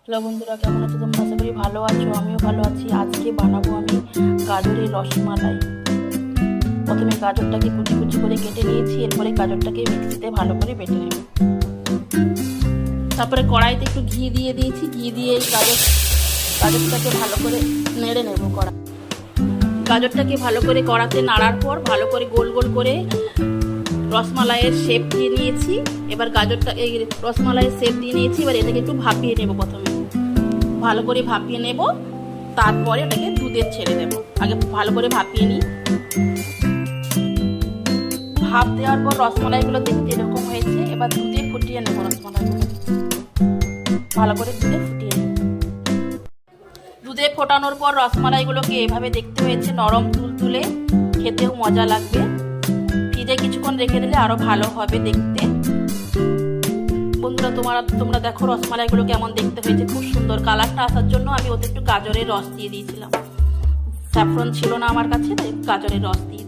Hello বন্ধুরা, কেমন আছো তোমরা? আশা করি ভালো আছো, আমিও ভালো আছি। আজকে বানাবো আমি গাজরের রসমালাই। প্রথমে গাজরটাকে কুচি কুচি করে কেটে নিয়েছি, এরপরে গাজরটাকে মিক্সিতে ভালো করে বেটে নেব। তারপরে কড়াইতে একটু ঘি দিয়ে দিয়েছি, ঘি দিয়ে এই গাজরটাকে ভালো করে নেড়ে নেব। গাজরটাকে ভালো করে কড়াতে নাড়ার পর ভালো করে গোল গোল করে রসমালাইয়ের শেপ দিয়ে নিয়েছি। এবার এই রসমালাইয়ের শেপ দিয়ে নিয়েছি। এবার এটাকে একটু ভাপিয়ে নেব। প্রথমে ভালো করে ভাপিয়ে নেব, তারপরে এটাকে দুধে ছেড়ে দেব। আগে ভালো করে ভাপিয়ে নিই। ভাপ দেওয়ার পর রসমালাইগুলো দেখতে এরকম হয়েছে। এবার দুধে ফুটিয়ে নেব রসমালাইগুলো, ভালো করে দুধে ফুটিয়ে নেব। দুধে ফোটানোর পর রসমালাইগুলোকে এভাবে দেখতে হয়েছে, নরম তুলতুলে, খেতেও মজা লাগবে। ফ্রিজে কিছুক্ষণ রেখে দিলে আরো ভালো হবে দেখতে। বন্ধুরা, তোমরা দেখো রসমালাইগুলো কেমন দেখতে হয়েছে, খুব সুন্দর। কালারটা আসার জন্য আমি ওতে একটু গাজরের রস দিয়ে দিয়েছিলাম। স্যাফরন ছিল না আমার কাছে, গাজরের রস দিয়ে